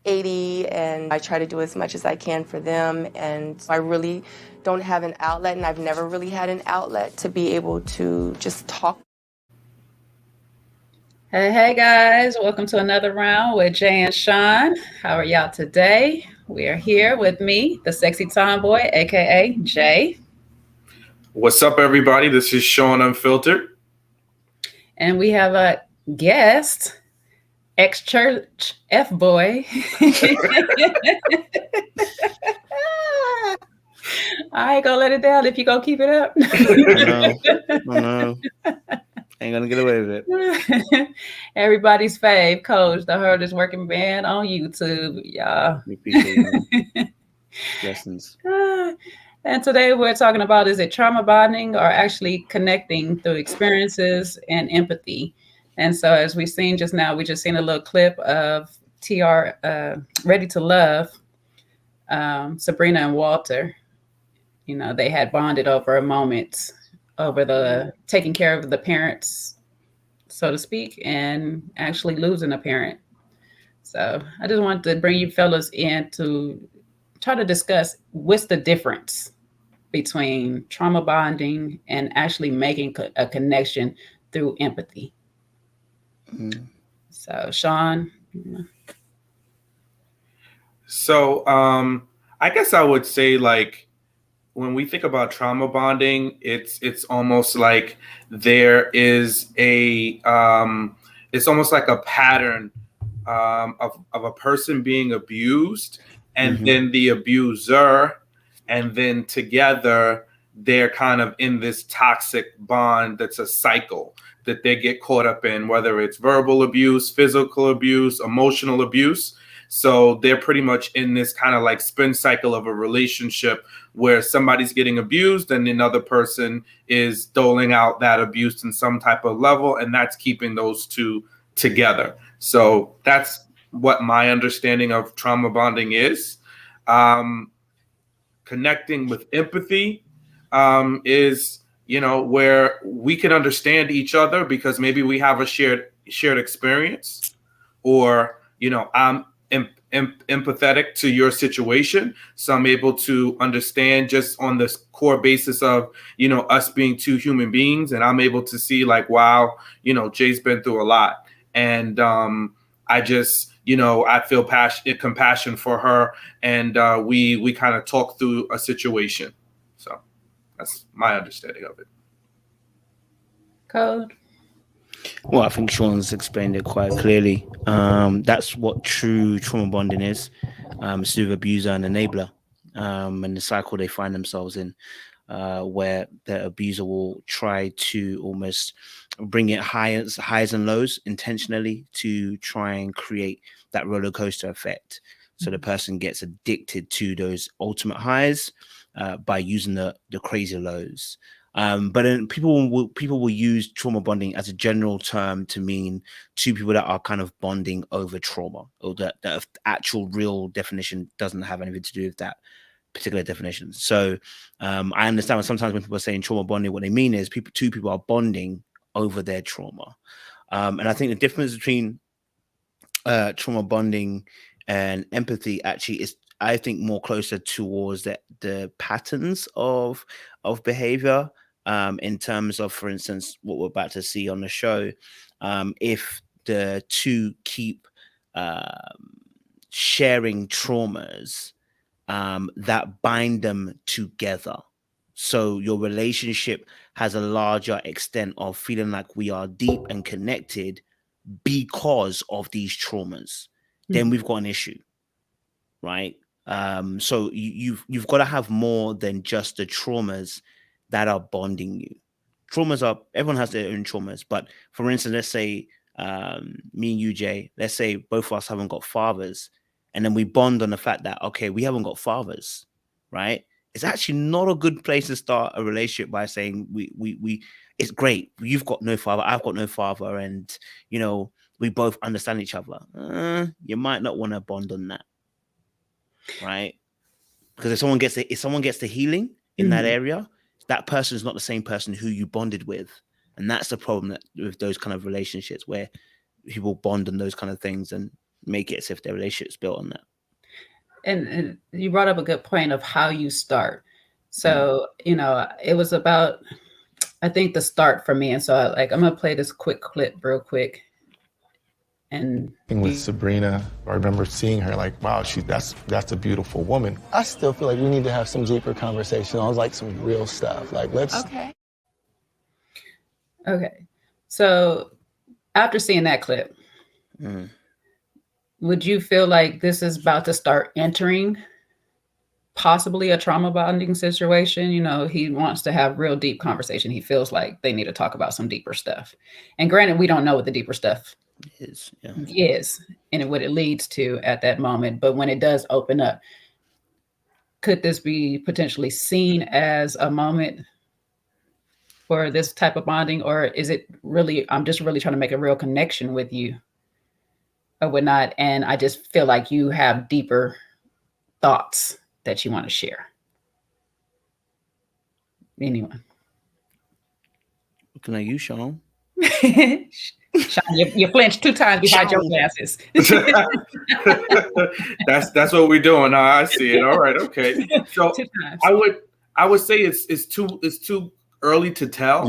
80, and I try to do as much as I can for them. And I really don't have an outlet, and I've never really had an outlet to be able to just talk. Hey guys, welcome to another round with Jay and Sean. How are y'all today? We are here with me, the sexy tomboy, aka Jay. What's up, everybody? This is Sean Unfiltered. And we have a guest, ex-church F-boy. I ain't gonna let it down if you gonna keep it up. No. Ain't gonna get away with it. Everybody's fave, Coach, the hardest working man on YouTube, y'all. We appreciate you. Lessons. And today we're talking about, is it trauma bonding or actually connecting through experiences and empathy? And so as we've seen just now, we just seen a little clip of TR Ready to Love, Sabrina and Walter. You know, they had bonded over a moment, over the taking care of the parents, so to speak, and actually losing a parent. So I just wanted to bring you fellas in to try to discuss what's the difference between trauma bonding and actually making a connection through empathy. So Sean. So I guess I would say, like, when we think about trauma bonding, it's almost like there is a it's almost like a pattern of a person being abused, and then the abuser, and then together they're kind of in this toxic bond that's a cycle that they get caught up in, whether it's verbal abuse, physical abuse, emotional abuse. So they're pretty much in this kind of like spin cycle of a relationship where somebody's getting abused and another person is doling out that abuse in some type of level, and that's keeping those two together. So that's what my understanding of trauma bonding is. Connecting with empathy is, you know, where we can understand each other because maybe we have a shared experience, or, you know, I'm empathetic to your situation, so I'm able to understand just on this core basis of, you know, us being two human beings, and I'm able to see like, wow, you know, Jay's been through a lot, and I just, you know, I feel compassion for her, and we kind of talk through a situation. So that's my understanding of it. Code. Well, I think Sean's explained it quite clearly. That's what true trauma bonding is. It's with abuser and enabler, and the cycle they find themselves in, where the abuser will try to almost bring it highs and lows intentionally to try and create that roller coaster effect. So the person gets addicted to those ultimate highs by using the crazy lows. But then people will use trauma bonding as a general term to mean two people that are kind of bonding over trauma, or that actual real definition doesn't have anything to do with that particular definition. So I understand sometimes when people are saying trauma bonding, what they mean is two people are bonding over their trauma. And I think the difference between trauma bonding and empathy actually is, I think, more closer towards the patterns of behavior. In terms of, for instance, what we're about to see on the show, if the two keep sharing traumas that bind them together. So your relationship has a larger extent of feeling like we are deep and connected because of these traumas. Then we've got an issue, right? So you've got to have more than just the traumas that are bonding you. Everyone has their own traumas, but for instance, let's say me and you, Jay, let's say both of us haven't got fathers, and then we bond on the fact that, okay, we haven't got fathers, right? It's actually not a good place to start a relationship by saying we it's great, you've got no father, I've got no father, and, you know, we both understand each other. You might not want to bond on that, right? Because if someone gets the healing in that area, that person is not the same person who you bonded with. And that's the problem with those kind of relationships where people bond on those kind of things, and make it as if their relationship's built on that. And you brought up a good point of how you start. So, you know, it was about, I think, the start for me. And so I'm going to play this quick clip real quick. And with Sabrina, I remember seeing her like, wow, that's a beautiful woman. I still feel like we need to have some deeper conversation on like some real stuff. Like Okay. So after seeing that clip, would you feel like this is about to start entering possibly a trauma bonding situation? You know, he wants to have real deep conversation. He feels like they need to talk about some deeper stuff. And granted, we don't know what the deeper stuff is and what it leads to at that moment. But when it does open up, could this be potentially seen as a moment for this type of bonding? Or is it really, I'm just really trying to make a real connection with you or whatnot, and I just feel like you have deeper thoughts that you want to share? Anyone? Can I use Sean? Sean, you flinched 2 times behind your glasses. That's what we're doing. I see it. All right, okay. So I would say it's too early to tell.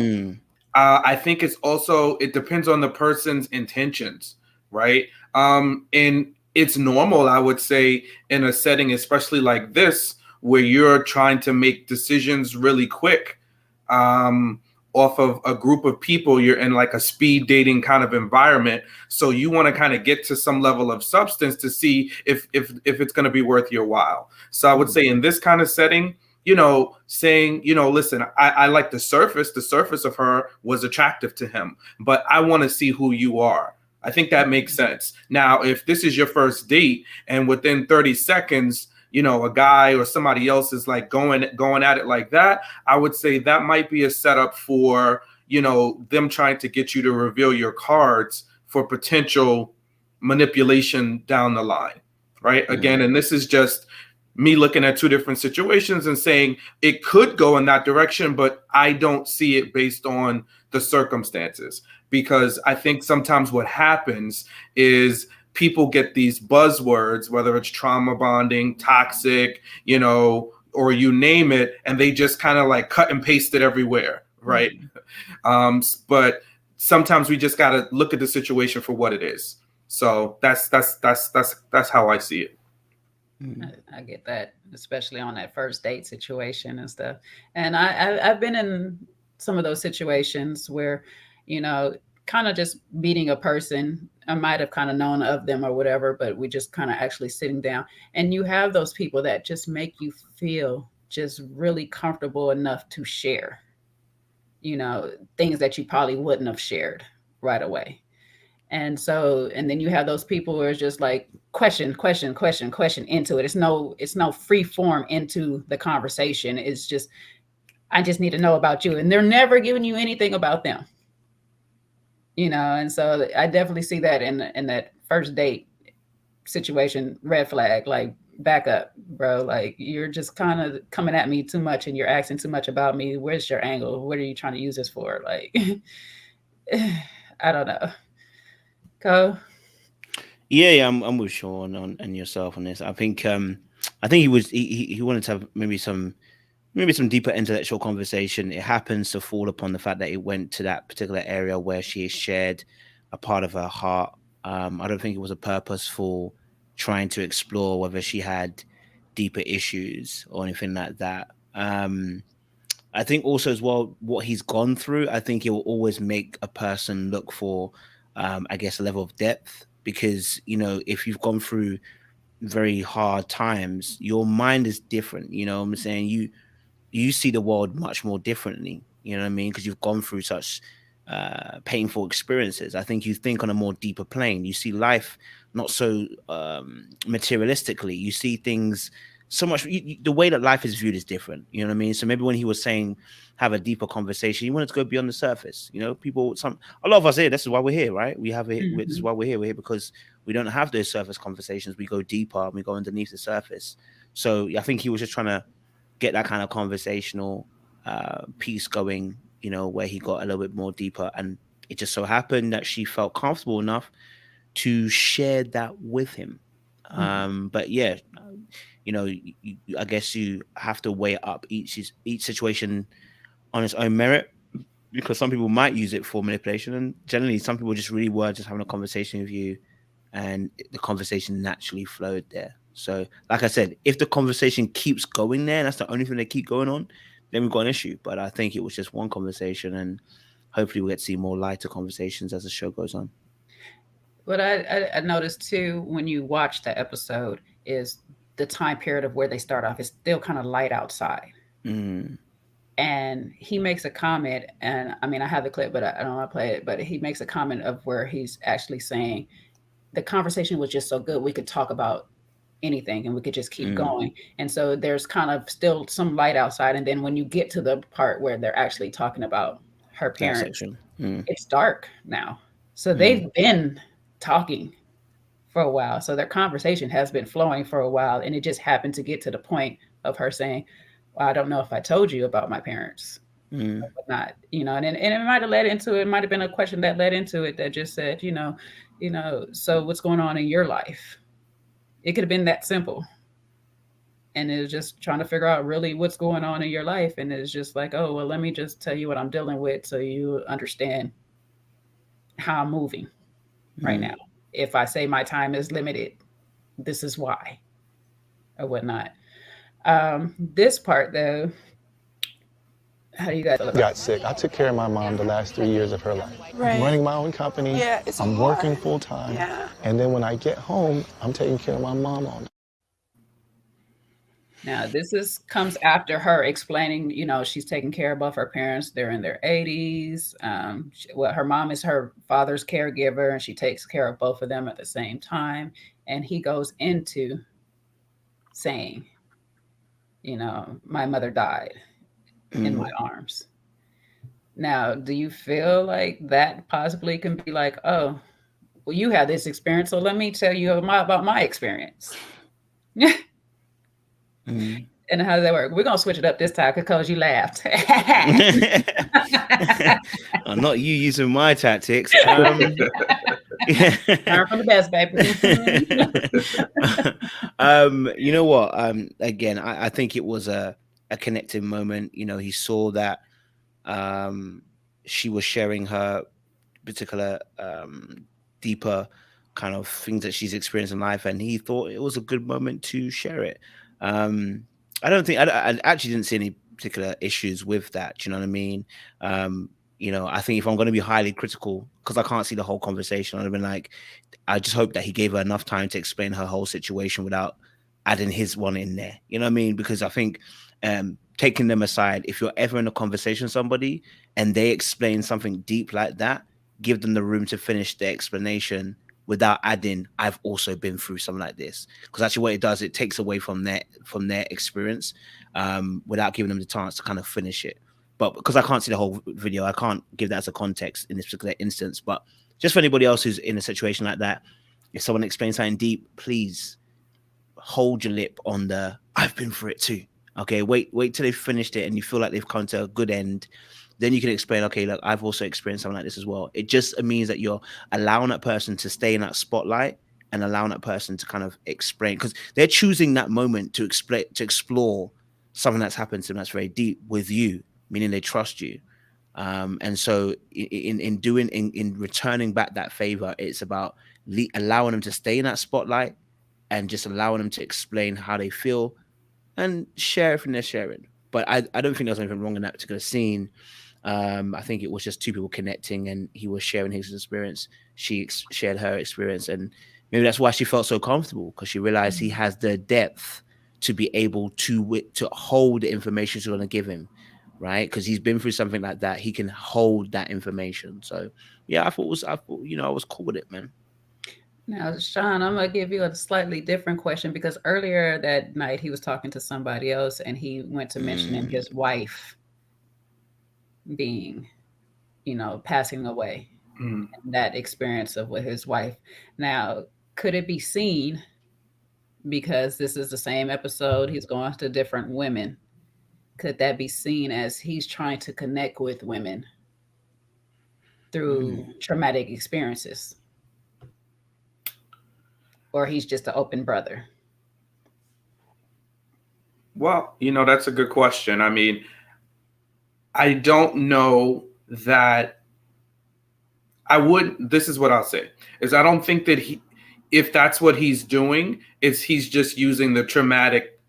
I think it depends on the person's intentions, right? And it's normal, I would say, in a setting, especially like this, where you're trying to make decisions really quick, off of a group of people. You're in like a speed dating kind of environment. So you want to kind of get to some level of substance to see if it's going to be worth your while. So I would say in this kind of setting, you know, saying, you know, listen, I like the surface of her was attractive to him, but I want to see who you are. I think that makes sense. Now, if this is your first date and within 30 seconds, you know, a guy or somebody else is like going at it like that, I would say that might be a setup for, you know, them trying to get you to reveal your cards for potential manipulation down the line, right? Again, and this is just me looking at 2 different situations and saying it could go in that direction, but I don't see it based on the circumstances, because I think sometimes what happens is people get these buzzwords, whether it's trauma bonding, toxic, you know, or you name it, and they just kind of like cut and paste it everywhere, right? But sometimes we just got to look at the situation for what it is. So that's how I see it. I get that, especially on that first date situation and stuff. And I've been in some of those situations where, you know, kind of just meeting a person, I might have kind of known of them or whatever, but we just kind of actually sitting down, and you have those people that just make you feel just really comfortable enough to share, you know, things that you probably wouldn't have shared right away. And so, and then you have those people where it's just like question into it. It's no free form into the conversation. It's just, I just need to know about you. And they're never giving you anything about them. You know, and so I definitely see that in that first date situation, red flag, like back up, bro. Like you're just kind of coming at me too much and you're asking too much about me. Where's your angle? What are you trying to use this for? Like, I don't know. Go. Yeah, I'm with Sean and yourself on this. I think he wanted to have maybe some deeper intellectual conversation. It happens to fall upon the fact that it went to that particular area where she has shared a part of her heart. I don't think it was a purposeful trying to explore whether she had deeper issues or anything like that. I think also as well, what he's gone through, I think it will always make a person look for, I guess, a level of depth, because, you know, if you've gone through very hard times, your mind is different. You know what I'm saying? You see the world much more differently, you know what I mean? Because you've gone through such painful experiences. I think you think on a more deeper plane. You see life not so materialistically. You see things so much. The way that life is viewed is different, you know what I mean? So maybe when he was saying have a deeper conversation, he wanted to go beyond the surface. You know, a lot of us here, this is why we're here, right? This is why we're here. We're here because we don't have those surface conversations. We go deeper and we go underneath the surface. So I think he was just trying to get that kind of conversational piece going, you know, where he got a little bit more deeper. And it just so happened that she felt comfortable enough to share that with him. But yeah, I guess you have to weigh up each situation on its own merit, because some people might use it for manipulation, and generally some people just really were just having a conversation with you, and the conversation naturally flowed there. So like I said, if the conversation keeps going there and that's the only thing they keep going on, then we've got an issue. But I think it was just one conversation, and hopefully we'll get to see more lighter conversations as the show goes on. What I noticed too when you watch the episode is the time period of where they start off is still kind of light outside. And he makes a comment, and I mean, I have the clip, but I don't want to play it. But he makes a comment of where he's actually saying the conversation was just so good, we could talk about anything and we could just keep going. And so there's kind of still some light outside. And then when you get to the part where they're actually talking about her parents, it's dark now. So they've been talking for a while. So their conversation has been flowing for a while. And it just happened to get to the point of her saying, well, I don't know if I told you about my parents or not, and it might have led into, it might have been a question that led into it that just said, so what's going on in your life? It could have been that simple. And it was just trying to figure out really what's going on in your life. And it's just like, oh, well, let me just tell you what I'm dealing with so you understand how I'm moving right now. If I say my time is limited, this is why, or whatnot. This part though, how do you guys feel about Got sick. I took care of my mom the last 3 years of her life. I'm running my own company. Yeah, it's I'm hard. working full time. Yeah. And then when I get home, I'm taking care of my mom all day. Now, this comes after her explaining, she's taking care of both her parents. They're in their 80s. Her mom is her father's caregiver, and she takes care of both of them at the same time. And he goes into saying, my mother died in my arms. Now, do you feel like that possibly can be like, oh, well, you had this experience, so let me tell you about my experience. And how does that work? We're going to switch it up this time because you laughed. Not you using my tactics. Learn from the best, baby. You know what? Again, I think it was a connecting moment. He saw that she was sharing her particular deeper kind of things that she's experienced in life, and he thought it was a good moment to share it. I actually didn't see any particular issues with that. Do you know what I mean? I think if I'm going to be highly critical, because I can't see the whole conversation, I'd have been like, I just hope that he gave her enough time to explain her whole situation without adding his one in there. You know what I mean? Because I think taking them aside, if you're ever in a conversation with somebody and they explain something deep like that, give them the room to finish their explanation without adding, I've also been through something like this. Because actually what it does, it takes away from their experience without giving them the chance to kind of finish it. But because I can't see the whole video, I can't give that as a context in this particular instance. But just for anybody else who's in a situation like that, if someone explains something deep, please hold your lip on the, I've been through it too. Okay, wait till they've finished it and you feel like they've come to a good end. Then you can explain, okay, look, I've also experienced something like this as well. It just means that you're allowing that person to stay in that spotlight and allowing that person to kind of explain, because they're choosing that moment to explore something that's happened to them that's very deep with you, meaning they trust you. And so in returning back that favor, it's about allowing them to stay in that spotlight and just allowing them to explain how they feel and share everything they're sharing. But I don't think there's anything wrong in that particular scene. I think it was just two people connecting, and he was sharing his experience. She shared her experience, and maybe that's why she felt so comfortable, because she realized he has the depth to be able to hold the information she's going to give him, right? Because he's been through something like that. He can hold that information. So yeah, I was cool with it, man. Now, Sean, I'm going to give you a slightly different question, because earlier that night he was talking to somebody else and he went to mentioning his wife being, passing away, and that experience of with his wife. Now, could it be seen, because this is the same episode, he's going to different women, could that be seen as he's trying to connect with women through traumatic experiences? or he's just an open brother? Well, that's a good question. I mean, I don't know that this is what I'll say, is I don't think that if that's what he's doing, is he's just using the traumatic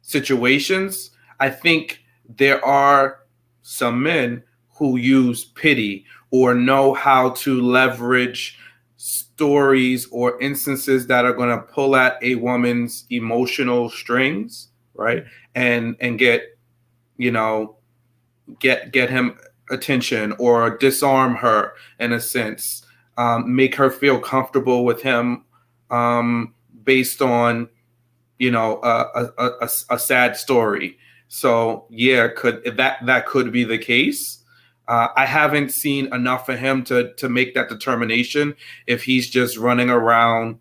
situations. I think there are some men who use pity or know how to leverage stories or instances that are going to pull at a woman's emotional strings, right? And get, get him attention or disarm her in a sense, make her feel comfortable with him, based on a sad story. So yeah, that could be the case. I haven't seen enough of him to make that determination if he's just running around,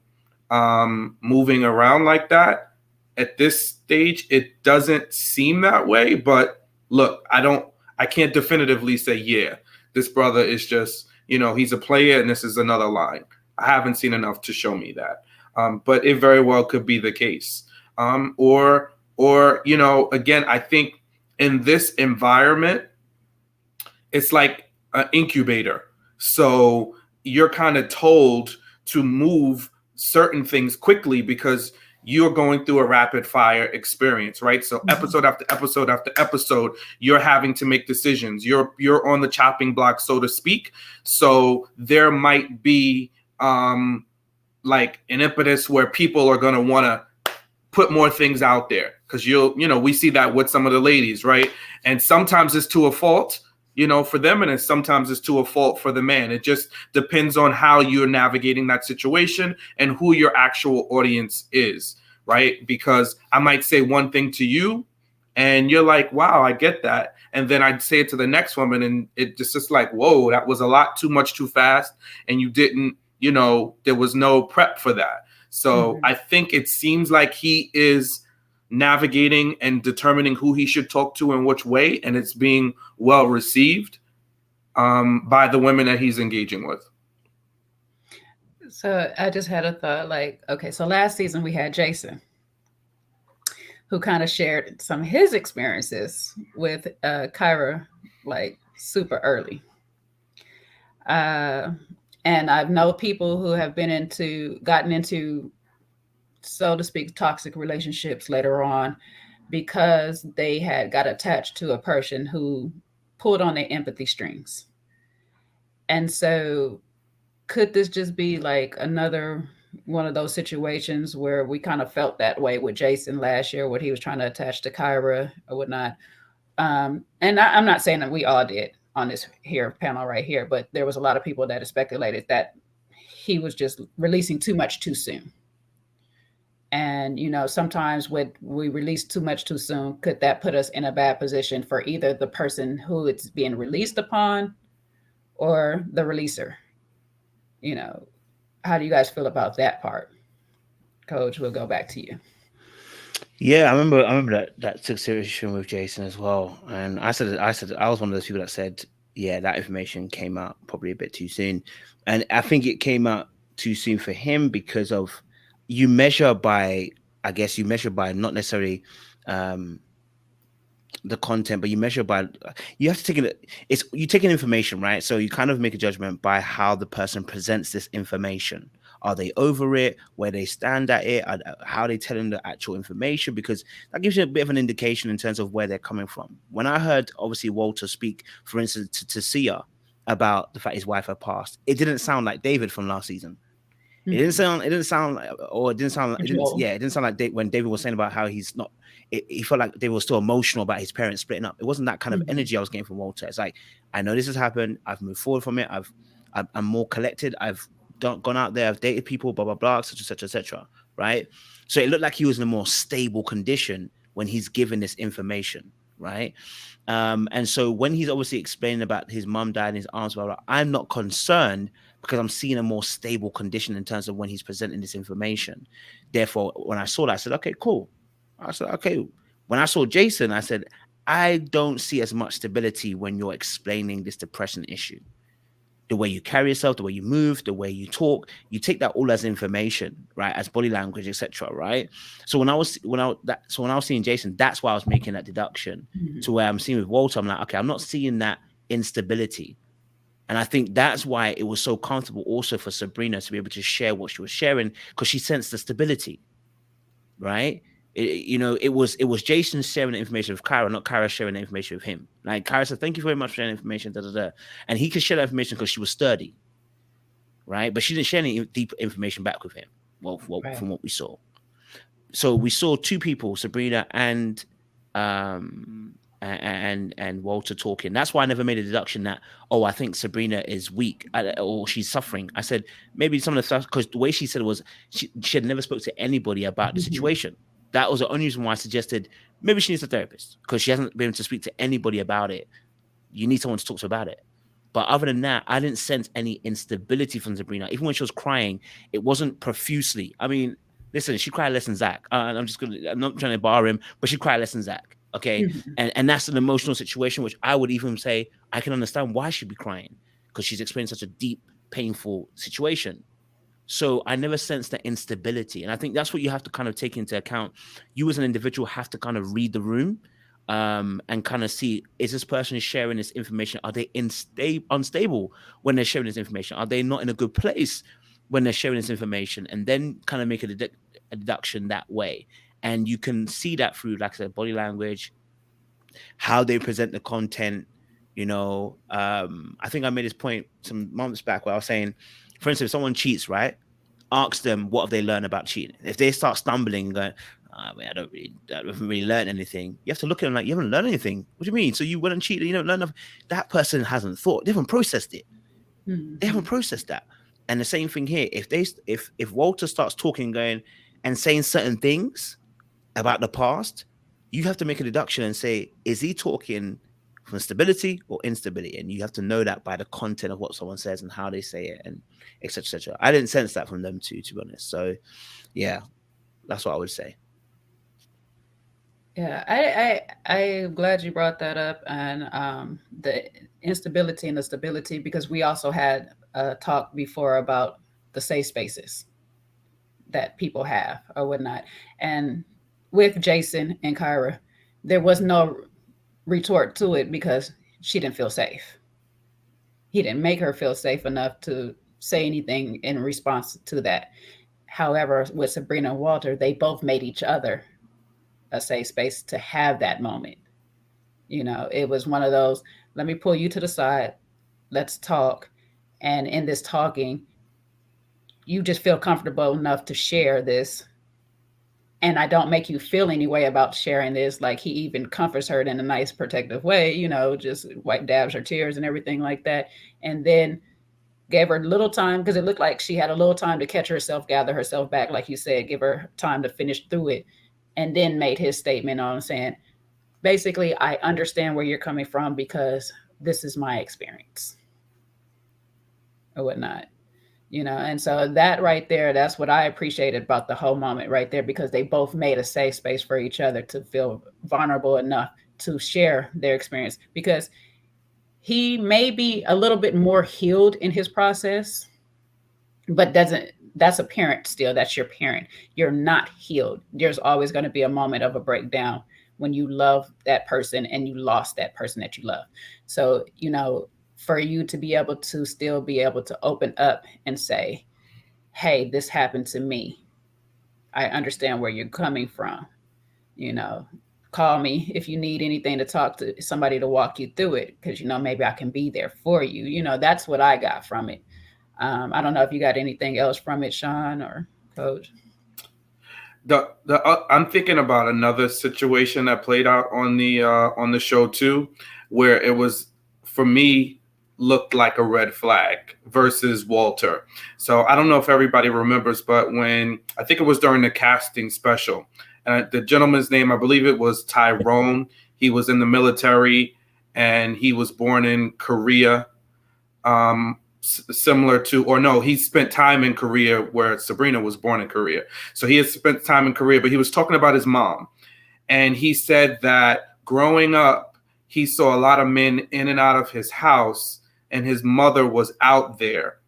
moving around like that. At this stage, it doesn't seem that way. But look, I can't definitively say, yeah, this brother is just, he's a player and this is another line. I haven't seen enough to show me that. But it very well could be the case. Or again, I think in this environment, it's like an incubator. So you're kind of told to move certain things quickly because you're going through a rapid fire experience, right? So episode after episode after episode, you're having to make decisions. You're on the chopping block, so to speak. So there might be like an impetus where people are going to want to put more things out there because we see that with some of the ladies, right? And sometimes it's to a fault, for them, and sometimes it's to a fault for the man. It just depends on how you're navigating that situation and who your actual audience is, right? Because I might say one thing to you and you're like, wow, I get that. And then I'd say it to the next woman and it just like, whoa, that was a lot too much too fast. And you didn't, there was no prep for that. So I think it seems like he is navigating and determining who he should talk to in which way, and it's being well received by the women that he's engaging with. So I just had a thought, like, okay, so last season we had Jason, who kind of shared some of his experiences with Kyra, like super early. And I've known people who have gotten into, so to speak, toxic relationships later on because they had got attached to a person who pulled on their empathy strings. And so could this just be like another one of those situations where we kind of felt that way with Jason last year, where he was trying to attach to Kyra or whatnot? And I'm not saying that we all did on this here panel right here, but there was a lot of people that have speculated that he was just releasing too much too soon. And, sometimes when we release too much too soon, could that put us in a bad position for either the person who it's being released upon or the releaser? How do you guys feel about that part? Coach, we'll go back to you. Yeah, I remember that situation with Jason as well. And I said I was one of those people that said, yeah, that information came out probably a bit too soon. And I think it came out too soon for him because of, you measure by not necessarily the content, but you measure by, you have to take it, you take in information, right? So you kind of make a judgment by how the person presents this information. Are they over it? Where they stand at it? How they telling the actual information? Because that gives you a bit of an indication in terms of where they're coming from. When I heard, obviously, Walter speak, for instance, to Sia about the fact his wife had passed, it didn't sound like David from last season. It didn't sound like when David was saying about how he's not, he felt like David was still emotional about his parents splitting up. It wasn't that kind of energy I was getting from Walter. It's like, I know this has happened. I've moved forward from it. I'm more collected. I've gone out there. I've dated people, blah, blah, blah, such, etc. Right. So it looked like he was in a more stable condition when he's given this information. Right. And so when he's obviously explaining about his mom died in his arms, blah, blah, I'm not concerned because I'm seeing a more stable condition in terms of when he's presenting this information. Therefore, when I saw that, I said, okay, cool. I said, okay. When I saw Jason, I said, I don't see as much stability when you're explaining this depression issue. the way you carry yourself, the way you move, the way you talk, you take that all as information, right? As body language, etc. Right? So when I was seeing Jason, that's why I was making that deduction to where I'm seeing with Walter. I'm like, okay, I'm not seeing that instability. And I think that's why it was so comfortable also for Sabrina to be able to share what she was sharing, because she sensed the stability, right? It was Jason sharing the information with Kyra, not Kyra sharing the information with him. Like Kyra said, thank you very much for sharing information, and he could share that information because she was sturdy, right? But she didn't share any deep information back with him. Well, Right. from what we saw. So we saw two people, Sabrina and Walter talking. That's why I never made a deduction that, oh, I think Sabrina is weak or she's suffering. I said maybe some of the stuff, because the way she said it was she had never spoke to anybody about the situation. That was the only reason why I suggested maybe she needs a therapist, because she hasn't been able to speak to anybody about it. You need someone to talk to about it. But other than that, I didn't sense any instability from Sabrina. Even when she was crying, it wasn't profusely. I mean, listen, she cried less than Zach. I'm not trying to bar him, but she cried less than Zach. Okay. And that's an emotional situation, which I would even say I can understand why she'd be crying, because she's experienced such a deep, painful situation. So I never sensed that instability. And I think that's what you have to kind of take into account. You as an individual have to kind of read the room and kind of see, is this person sharing this information? Are they unstable when they're sharing this information? Are they not in a good place when they're sharing this information? And then kind of make a deduction that way. And you can see that through, like I said, body language, how they present the content. I think I made this point some months back where I was saying, for instance, if someone cheats, right? Ask them what have they learned about cheating. If they start stumbling and going, I haven't really learned anything, you have to look at them like, you haven't learned anything. What do you mean? So you went and cheated, you don't learn nothing. That person hasn't thought, they haven't processed it. They haven't processed that. And the same thing here. If Walter starts talking, going and saying certain things about the past, you have to make a deduction and say, is he talking from stability or instability? And you have to know that by the content of what someone says and how they say it, and et cetera, et cetera. I didn't sense that from them too, to be honest. So yeah, that's what I would say. Yeah, I'm glad you brought that up, and the instability and the stability, because we also had a talk before about the safe spaces that people have or whatnot. And with Jason and Kyra, there was no retort to it because she didn't feel safe. He didn't make her feel safe enough to say anything in response to that. However, with Sabrina and Walter, they both made each other a safe space to have that moment. It was one of those, let me pull you to the side, let's talk. And in this talking, you just feel comfortable enough to share this. And I don't make you feel any way about sharing this. Like, he even comforts her in a nice protective way, just dabs her tears and everything like that. And then gave her a little time, because it looked like she had a little time to catch herself, gather herself back. Like you said, give her time to finish through it. And then made his statement on saying, basically, I understand where you're coming from because this is my experience or whatnot. And so that right there, that's what I appreciated about the whole moment right there, because they both made a safe space for each other to feel vulnerable enough to share their experience, because he may be a little bit more healed in his process, but that's a parent still. That's your parent. You're not healed. There's always going to be a moment of a breakdown when you love that person and you lost that person that you love. So, for you to be able to still be able to open up and say, hey, this happened to me. I understand where you're coming from. Call me if you need anything to talk to somebody to walk you through it, because, maybe I can be there for you. That's what I got from it. I don't know if you got anything else from it, Sean or Coach. I'm thinking about another situation that played out on the show too, where it was, for me, looked like a red flag versus Walter. So I don't know if everybody remembers, but when I think it was during the casting special, and the gentleman's name, I believe it was Tyrone. He was in the military and he was born in Korea. Similar to, or no, he spent time in Korea where Sabrina was born in Korea. So he had spent time in Korea, but he was talking about his mom. And he said that growing up, he saw a lot of men in and out of his house and his mother was out there.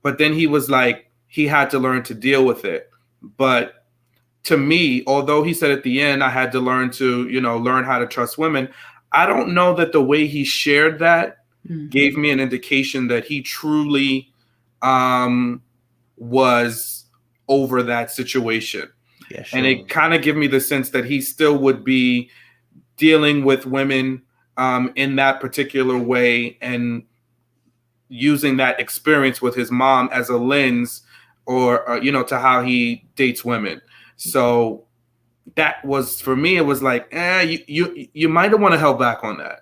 But then he was like, he had to learn to deal with it. But to me, although he said at the end, I had to learn to, learn how to trust women, I don't know that the way he shared that gave me an indication that he truly was over that situation. Yeah, sure. And it kind of gave me the sense that he still would be dealing with women in that particular way and using that experience with his mom as a lens or to how he dates women. So that was, for me, it was like, you might have want to held back on that.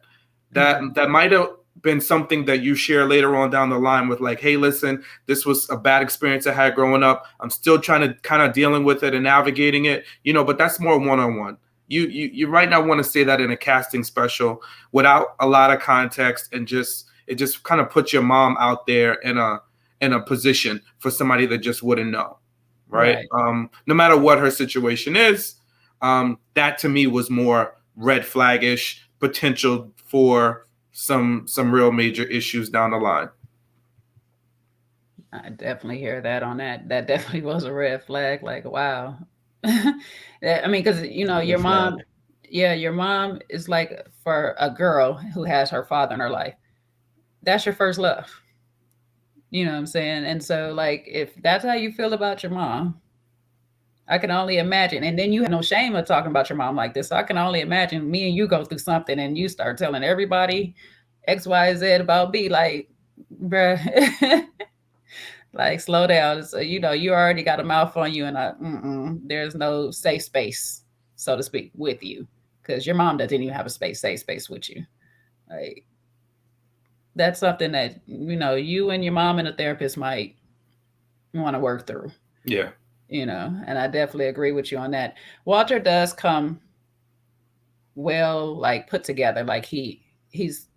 That might have been something that you share later on down the line with like, hey, listen, this was a bad experience I had growing up. I'm still trying to kind of dealing with it and navigating it, but that's more one-on-one. You right now want to say that in a casting special without a lot of context, and it just kind of puts your mom out there in a position for somebody that just wouldn't know. Right. No matter what her situation is, that to me was more red flag-ish potential for some real major issues down the line. I definitely hear that on that. That definitely was a red flag. Like, wow. I mean, because your mom, your mom is like, for a girl who has her father in her life, that's your first love. You know what I'm saying? And so, like, if that's how you feel about your mom, I can only imagine. And then you have no shame of talking about your mom like this. So I can only imagine me and you go through something and you start telling everybody X, Y, Z about B. Like, bruh, like, slow down. So, you already got a mouth on you, and there's no safe space, so to speak, with you, because your mom doesn't even have a safe space with you. Like, that's something that, you and your mom and a therapist might want to work through. Yeah. And I definitely agree with you on that. Walter does come well, like, put together. Like, he's,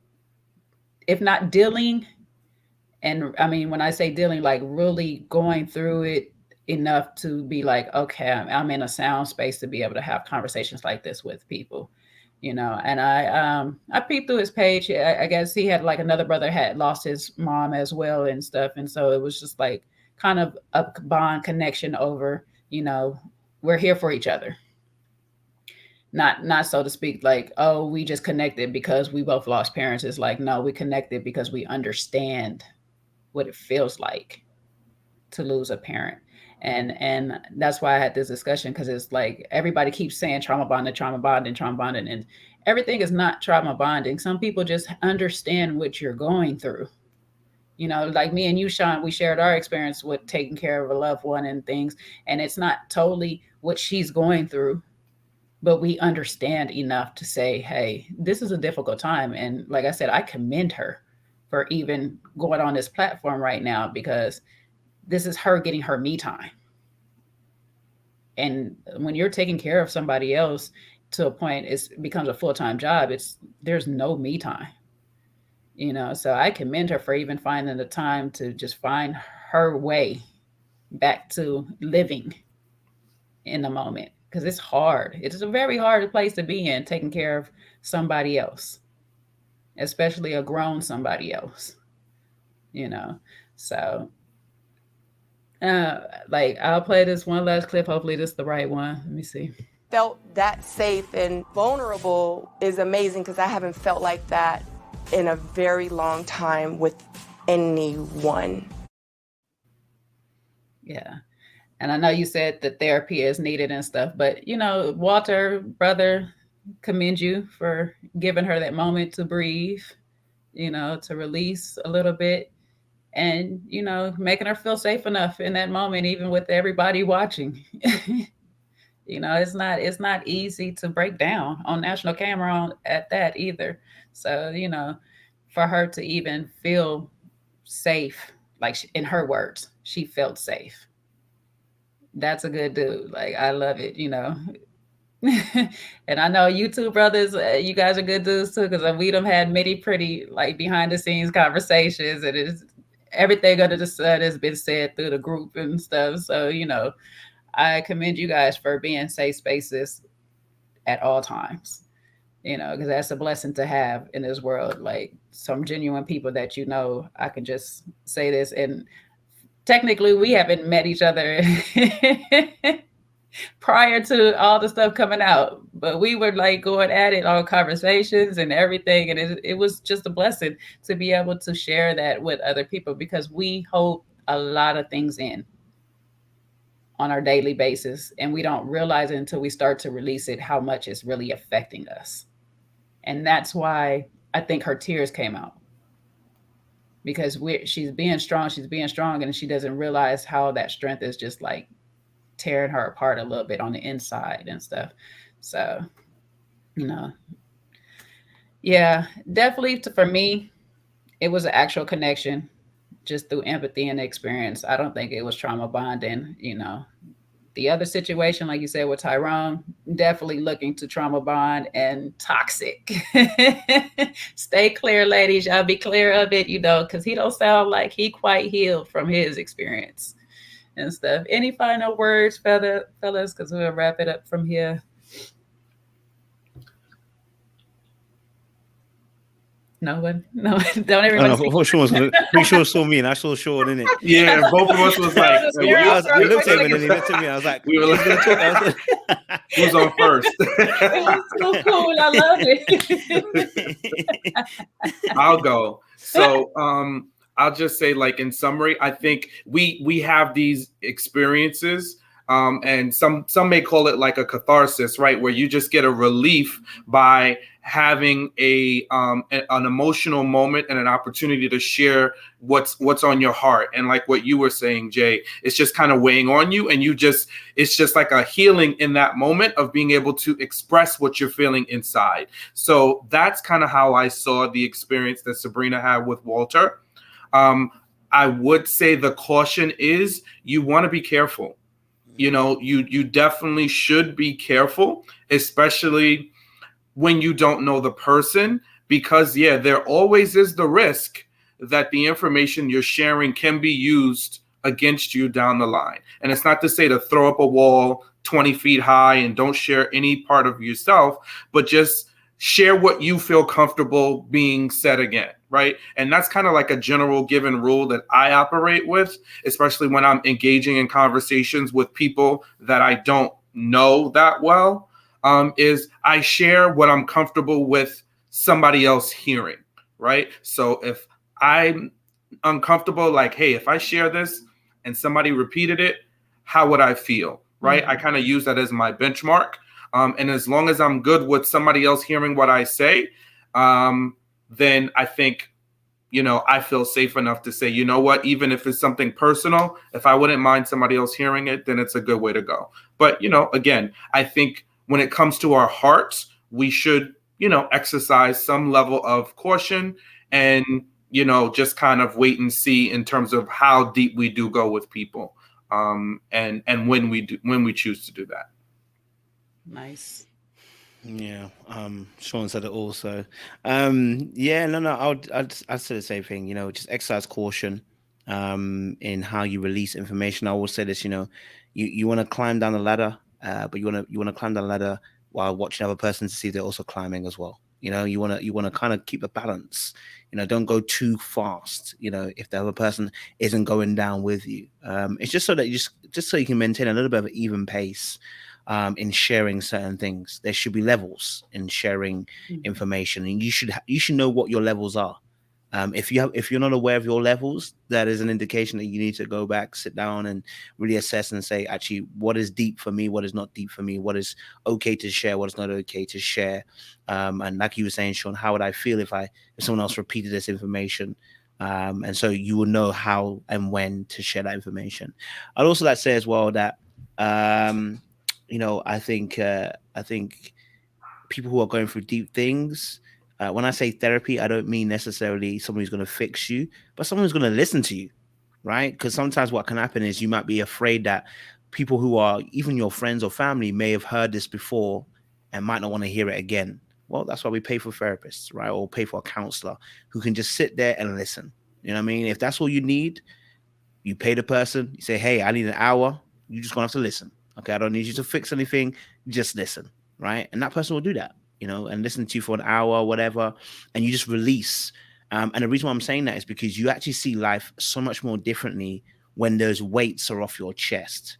if not dealing, and I mean, when I say dealing, like really going through it enough to be like, okay, I'm in a sound space to be able to have conversations like this with people, and I peeped through his page. I guess he had, like, another brother had lost his mom as well and stuff. And so it was just like kind of a bond connection over, we're here for each other. Not so to speak, like, oh, we just connected because we both lost parents. It's like, no, we connected because we understand what it feels like to lose a parent. And that's why I had this discussion, because it's like everybody keeps saying trauma bonding, and everything is not trauma bonding. Some people just understand what you're going through. Like me and you, Sean, we shared our experience with taking care of a loved one and things, and it's not totally what she's going through, but we understand enough to say, hey, this is a difficult time. And like I said, I commend her for even going on this platform right now, because this is her getting her me time. And when you're taking care of somebody else to a point, it becomes a full-time job. There's no me time, so I commend her for even finding the time to just find her way back to living in the moment, because it's hard. It is a very hard place to be in, taking care of somebody else, especially a grown somebody else, so like, I'll play this one last clip. Hopefully this is the right one. Let me see. Felt that safe and vulnerable is amazing, because I haven't felt like that in a very long time with anyone. Yeah. And I know you said that therapy is needed and stuff, but Walter, brother, commend you for giving her that moment to breathe, to release a little bit, and making her feel safe enough in that moment, even with everybody watching. It's not easy to break down on national camera at that either. So for her to even feel safe, like, in her words, she felt safe. That's a good dude. Like, I love it. And I know you two brothers, you guys are good dudes too, because we done had many pretty, like, behind the scenes conversations, and it's everything under the sun has been said through the group and stuff. So, I commend you guys for being safe spaces at all times. because that's a blessing to have in this world. Like some genuine people that I can just say this. And technically, we haven't met each other prior to all the stuff coming out, but we were like going at it on conversations and everything. And it was just a blessing to be able to share that with other people, because we hold a lot of things in on our daily basis, and we don't realize it until we start to release it, how much it's really affecting us. And that's why I think her tears came out, because she's being strong, and she doesn't realize how that strength is just like tearing her apart a little bit on the inside and stuff. So, yeah, definitely for me, it was an actual connection just through empathy and experience. I don't think it was trauma bonding. The other situation, like you said, with Tyrone, definitely looking to trauma bond and toxic. Stay clear, ladies. Y'all be clear of it, because he don't sound like he quite healed from his experience and stuff. Any final words, fellas? Because we'll wrap it up from here. No one. Don't everybody. I thought Sean was pretty sure saw me, and I saw Sean in it. Yeah, both of us was like, I looked at him, and then he looked at me. I was like, we were like, who's on first? It was so cool. I love it. I'll go. So, I'll just say, like, in summary, I think we have these experiences. And some may call it like a catharsis, right? Where you just get a relief by having an emotional moment and an opportunity to share what's on your heart. And like what you were saying, Jay, it's just kind of weighing on you, and it's just like a healing in that moment of being able to express what you're feeling inside. So that's kind of how I saw the experience that Sabrina had with Walter. I would say the caution is you want to be careful. You definitely should be careful, especially when you don't know the person, because there always is the risk that the information you're sharing can be used against you down the line. And it's not to say to throw up a wall 20 feet high and don't share any part of yourself, but just share what you feel comfortable being said again, right? And that's kind of like a general given rule that I operate with, especially when I'm engaging in conversations with people that I don't know that well, is I share what I'm comfortable with somebody else hearing, right? So if I'm uncomfortable, like, hey, if I share this and somebody repeated it, how would I feel, right? Mm-hmm. I kind of use that as my benchmark. And as long as I'm good with somebody else hearing what I say, then I think, I feel safe enough to say, you know what, even if it's something personal, if I wouldn't mind somebody else hearing it, then it's a good way to go. But, again, I think when it comes to our hearts, we should, exercise some level of caution and, just kind of wait and see in terms of how deep we do go with people, and when we choose to do that. Nice. Yeah. Sean said it also. I'd say the same thing, just exercise caution in how you release information. I always say this, you want to climb down the ladder, but you want to climb down the ladder while watching other person to see if they're also climbing as well. You want to kind of keep a balance. Don't go too fast. If the other person isn't going down with you, it's just so that just so you can maintain a little bit of an even pace. In sharing certain things, there should be levels in sharing information, and you should know what your levels are. If you're not aware of your levels, that is an indication that you need to go back, sit down, and really assess and say, actually, what is deep for me, what is not deep for me, what is okay to share, what is not okay to share. And like you were saying, Sean, how would I feel if someone else repeated this information? And so you will know how and when to share that information. I'd also like to say as well that I think people who are going through deep things, when I say therapy, I don't mean necessarily someone who's going to fix you, but someone who's going to listen to you, right? Because sometimes what can happen is you might be afraid that people who are even your friends or family may have heard this before and might not want to hear it again. Well, that's why we pay for therapists, right? Or pay for a counselor who can just sit there and listen. You know what I mean? If that's all you need, you pay the person, you say, hey, I need an hour. You're just going to have to listen. Okay, I don't need you to fix anything. Just listen, right? And that person will do that. and listen to you for an hour or whatever, and you just release. And the reason why I'm saying that is because you actually see life so much more differently when those weights are off your chest.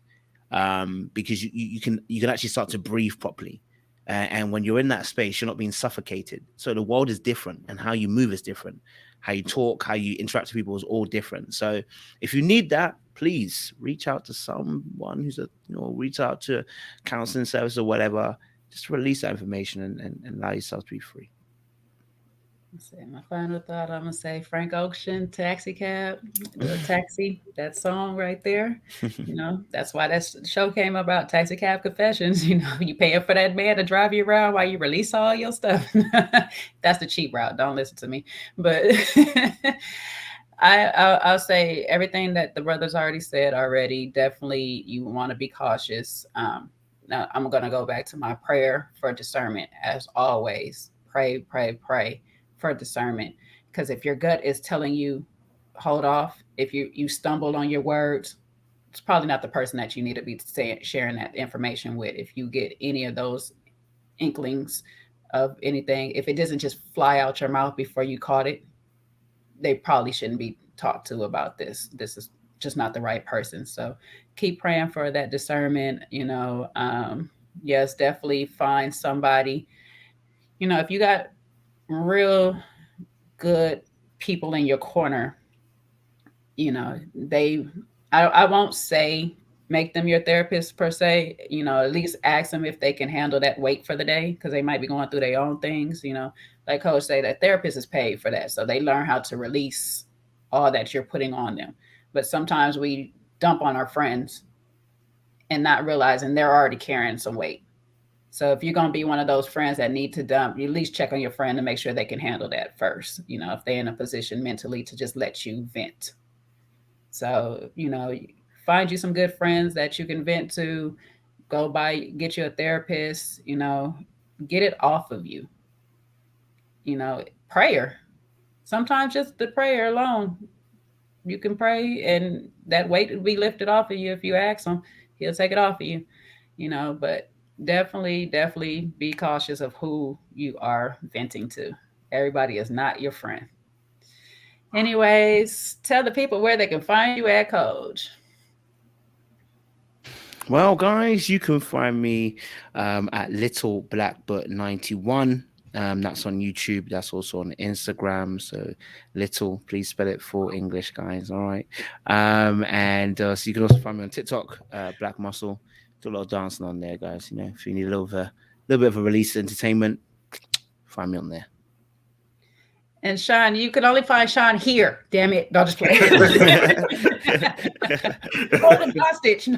Because you can actually start to breathe properly. And when you're in that space, you're not being suffocated. So the world is different, and how you move is different. How you talk, how you interact with people is all different. So if you need that, please reach out to someone who's reach out to a counseling service or whatever. Just release that information and allow yourself to be free. Let's see, my final thought, I'm gonna say Frank Ocean, Taxi Cab, the Taxi, that song right there. That's why that show came about, Taxi Cab Confessions. You paying for that man to drive you around while you release all your stuff. That's the cheap route. Don't listen to me. But I'll say everything that the brothers already said already. Definitely, you want to be cautious. Now I'm gonna go back to my prayer for discernment, as always. Pray for discernment, because if your gut is telling you hold off, if you stumbled on your words, it's probably not the person that you need to be sharing that information with. If you get any of those inklings of anything, if it doesn't just fly out your mouth before you caught it, they probably shouldn't be talked to about this. This is just not the right person. So keep praying for that discernment. Yes, definitely find somebody. If you got real good people in your corner, I won't say make them your therapist per se, at least ask them if they can handle that weight for the day, because they might be going through their own things. Like Coach say, that therapist is paid for that, so they learn how to release all that you're putting on them. But sometimes we dump on our friends and not realizing they're already carrying some weight. So if you're going to be one of those friends that need to dump, you at least check on your friend to make sure they can handle that first, if they're in a position mentally to just let you vent. So, find you some good friends that you can vent to, get you a therapist, get it off of you. Prayer. Sometimes just the prayer alone, you can pray and that weight will be lifted off of you. If you ask him, he'll take it off of you, but definitely be cautious of who you are venting to. Everybody is not your friend. Anyways, tell the people where they can find you at, Coach. Well, guys, you can find me at Little Blackbutt 91. That's on YouTube. That's also on Instagram. So Little, please spell it for English, guys. All right. So you can also find me on TikTok, Black Muscle. Do a lot of dancing on there, guys. If you need a little bit of a release entertainment, find me on there. And Sean, you can only find Sean here. Damn it. Don't just play. Hold him hostage.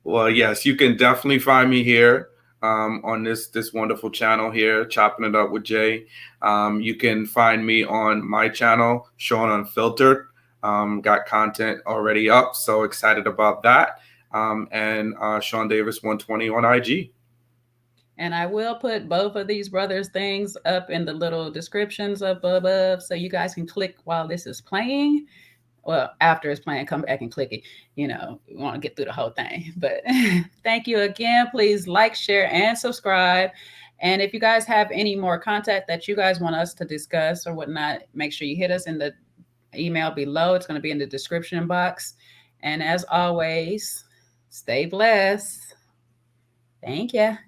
Well, yes, you can definitely find me here on this wonderful channel here, Chopping It Up with Jay. You can find me on my channel, Sean Unfiltered. Got content already up, so excited about that. And Sean Davis 120 on IG. And I will put both of these brothers' things up in the little descriptions up above, so you guys can click while this is playing. Well, after it's playing, come back and click it. We want to get through the whole thing. But thank you again. Please like, share, and subscribe. And if you guys have any more content that you guys want us to discuss or whatnot, make sure you hit us in the email below. It's going to be in the description box. And as always, stay blessed. Thank you.